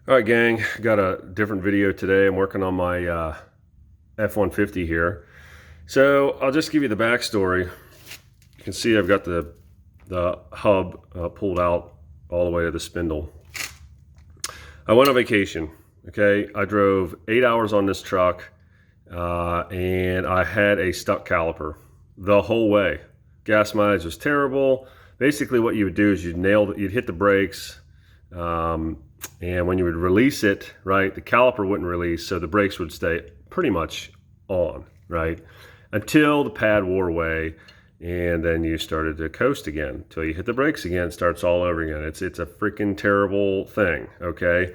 All right, gang, got a different video today. I'm working on my F150 here. So I'll just give you the backstory. You can see I've got the hub pulled out all the way to the spindle. I went on vacation, okay? I drove 8 hours on this truck and I had a stuck caliper the whole way. Gas mileage was terrible. Basically what you would do is you'd hit the brakes, and when you would release it, right, the caliper wouldn't release, so the brakes would stay pretty much on, right, until the pad wore away, and then you started to coast again. Until you hit the brakes again, it starts all over again. It's a freaking terrible thing, okay?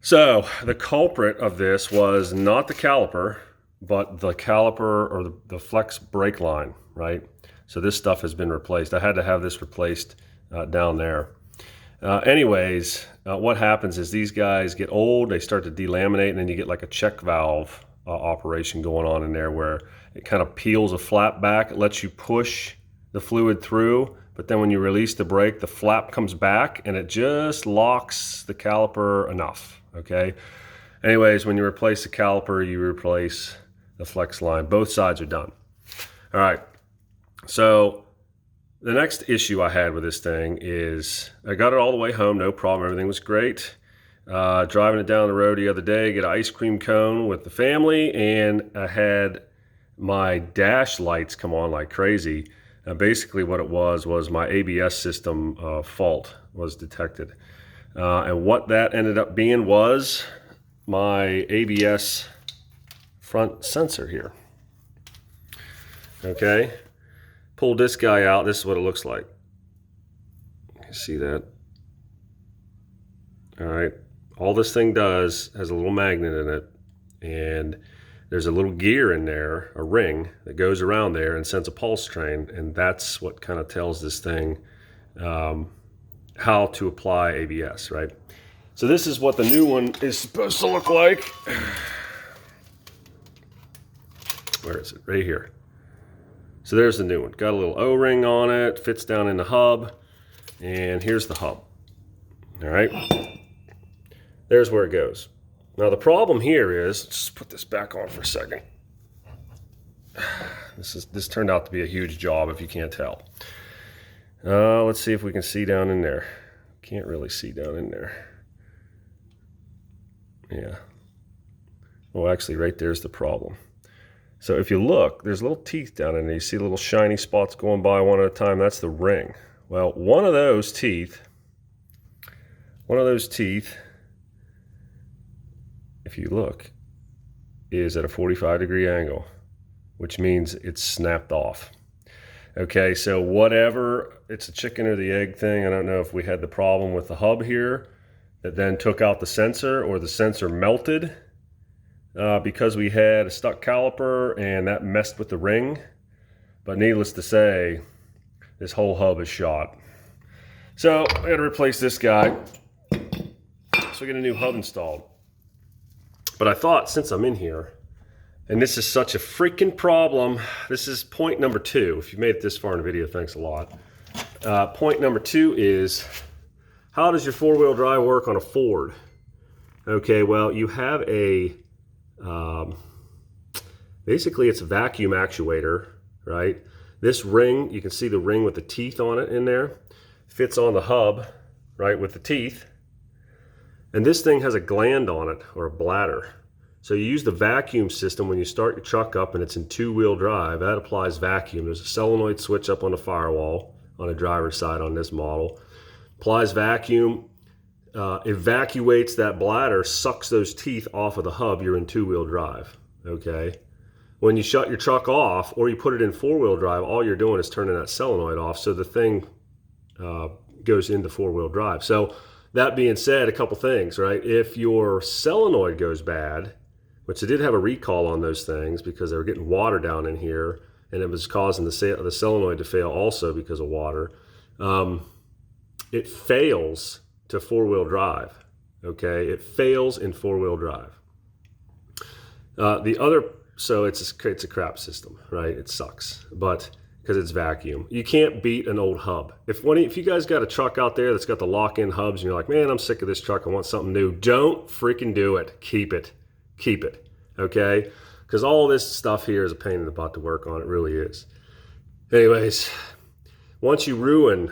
So the culprit of this was not the caliper, but the caliper or the flex brake line, right? So this stuff has been replaced. I had to have this replaced down there. Anyways, what happens is these guys get old, they start to delaminate, and then you get like a check valve operation going on in there where it kind of peels a flap back. It lets you push the fluid through, but then when you release the brake, the flap comes back and it just locks the caliper enough, okay? Anyways, when you replace the caliper, you replace the flex line. Both sides are done. All right, so the next issue I had with this thing is I got it all the way home, no problem, everything was great. Driving it down the road the other day, get an ice cream cone with the family, and I had my dash lights come on like crazy. Basically what it was my ABS system fault was detected. And what that ended up being was my ABS front sensor here. Okay. Pulled this guy out, this is what it looks like. You can see that. All right, all this thing does has a little magnet in it, and there's a little gear in there, a ring, that goes around there and sends a pulse train, and that's what kind of tells this thing how to apply ABS, right? So this is what the new one is supposed to look like. Where is it? Right here. So there's the new one. Got a little O-ring on it, fits down in the hub, and here's the hub. All right, there's where it goes. Now the problem here is, let's just put this back on for a second. This turned out to be a huge job if you can't tell. Let's see if we can see down in there. Can't really see down in there. Yeah. Well, actually, right there's the problem. So if you look, there's little teeth down in there. You see little shiny spots going by one at a time. That's the ring. Well, one of those teeth, if you look, is at a 45-degree angle, which means it's snapped off. Okay, so whatever, it's a chicken or the egg thing. I don't know if we had the problem with the hub here that then took out the sensor, or the sensor melted because we had a stuck caliper and that messed with the ring. But needless to say, this whole hub is shot. So I gotta replace this guy. So I get a new hub installed. But I thought, since I'm in here, and this is such a freaking problem, this is point number 2. If you made it this far in the video, thanks a lot. Point number 2 is, how does your four-wheel drive work on a Ford? Okay, well, you have a, basically it's a vacuum actuator, right? This ring, you can see the ring with the teeth on it in there, fits on the hub, right, with the teeth. And this thing has a gland on it, or a bladder. So you use the vacuum system when you start your truck up and it's in two-wheel drive. That applies vacuum. There's a solenoid switch up on the firewall on the driver's side on this model. Applies vacuum, evacuates that bladder, sucks those teeth off of the hub. You're in two-wheel drive, okay? When you shut your truck off or you put it in four-wheel drive, all you're doing is turning that solenoid off, so the thing goes into four-wheel drive. So that being said, a couple things, right? If your solenoid goes bad, which they did have a recall on those things because they were getting water down in here, and it was causing the solenoid to fail also because of water, it fails to four-wheel drive, okay? It fails in four-wheel drive. So it's a crap system, right? It sucks. But because it's vacuum. You can't beat an old hub. If you guys got a truck out there that's got the lock-in hubs and you're like, man, I'm sick of this truck, I want something new, don't freaking do it. Keep it. Keep it, okay? Because all this stuff here is a pain in the butt to work on. It really is. Anyways, once you ruin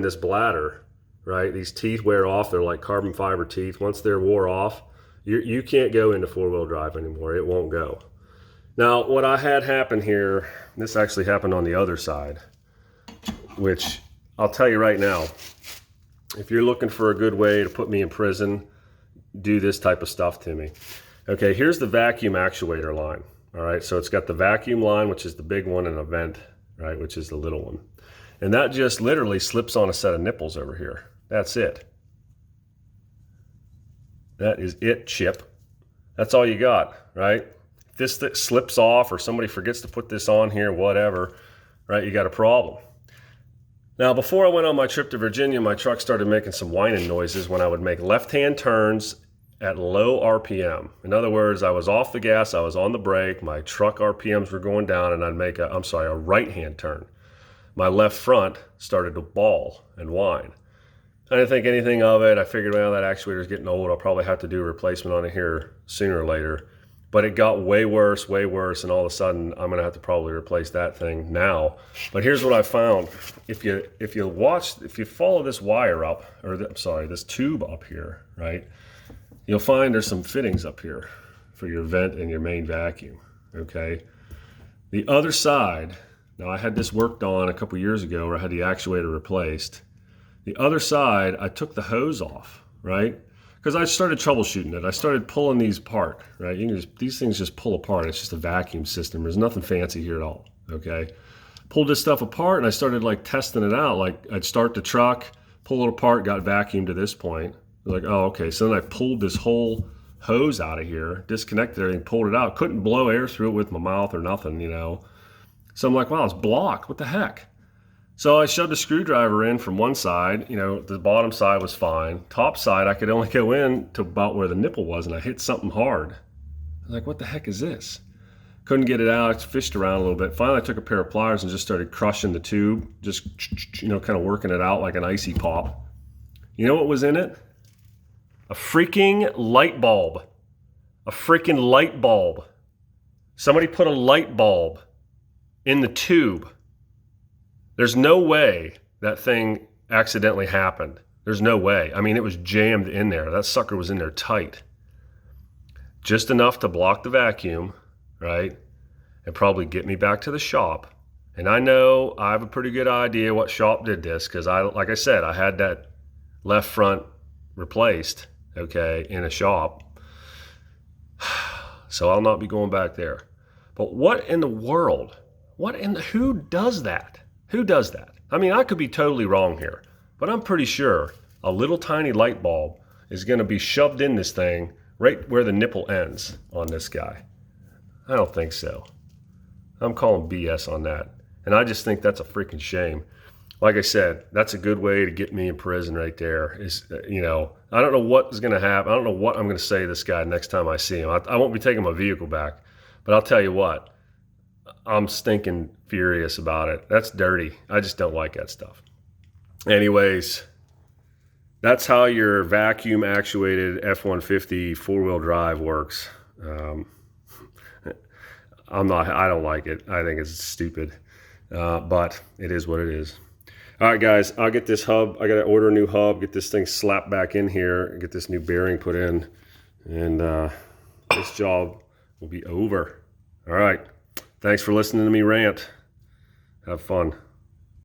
this bladder, right? These teeth wear off. They're like carbon fiber teeth. Once they're wore off, you can't go into four-wheel drive anymore. It won't go. Now, what I had happen here, this actually happened on the other side, which I'll tell you right now, if you're looking for a good way to put me in prison, do this type of stuff to me. Okay, here's the vacuum actuator line. All right, so it's got the vacuum line, which is the big one, and a vent, right, which is the little one. And that just literally slips on a set of nipples over here. That's it. That is it, Chip. That's all you got, right? If this slips off or somebody forgets to put this on here, whatever, right, you got a problem. Now, before I went on my trip to Virginia, my truck started making some whining noises when I would make left-hand turns at low RPM. In other words, I was off the gas, I was on the brake, my truck RPMs were going down, and I'd make a right-hand turn. My left front started to bawl and whine. I didn't think anything of it. I figured, well, that actuator's getting old. I'll probably have to do a replacement on it here sooner or later. But it got way worse, and all of a sudden, I'm gonna have to probably replace that thing now. But here's what I found. If you follow this wire up, or this tube up here, right? You'll find there's some fittings up here for your vent and your main vacuum, okay? The other side, now I had this worked on a couple years ago where I had the actuator replaced. The other side, I took the hose off, right? Because I started troubleshooting it. I started pulling these apart, right? These things just pull apart. It's just a vacuum system. There's nothing fancy here at all, okay? Pulled this stuff apart and I started like testing it out. Like I'd start the truck, pull it apart, got vacuumed to this point. Like, oh, okay. So then I pulled this whole hose out of here, disconnected everything, pulled it out. Couldn't blow air through it with my mouth or nothing, you know. So I'm like, wow, it's blocked. What the heck? So I shoved a screwdriver in from one side. You know, the bottom side was fine. Top side, I could only go in to about where the nipple was, and I hit something hard. I was like, what the heck is this? Couldn't get it out. I fished around a little bit. Finally, I took a pair of pliers and just started crushing the tube, just, you know, kind of working it out like an icy pop. You know what was in it? A freaking light bulb. A freaking light bulb. Somebody put a light bulb in the tube. There's no way that thing accidentally happened. There's no way. I mean, it was jammed in there. That sucker was in there tight. Just enough to block the vacuum, right? And probably get me back to the shop. And I know I have a pretty good idea what shop did this because like I said, I had that left front replaced, okay, in a shop. So I'll not be going back there. But what in the world? Who does that? Who does that? I mean, I could be totally wrong here, but I'm pretty sure a little tiny light bulb is going to be shoved in this thing right where the nipple ends on this guy. I don't think so. I'm calling BS on that. And I just think that's a freaking shame. Like I said, that's a good way to get me in prison right there. Is, you know, I don't know what is going to happen. I don't know what I'm going to say to this guy next time I see him. I won't be taking my vehicle back, but I'll tell you what, I'm stinking furious about it. That's dirty. I just don't like that stuff. Anyways, that's how your vacuum actuated F-150 four-wheel drive works. I don't like it. I think it's stupid, but it is what it is. All right, guys, I'll get this hub. I got to order a new hub, get this thing slapped back in here, get this new bearing put in, and this job will be over. All right. Thanks for listening to me rant. Have fun.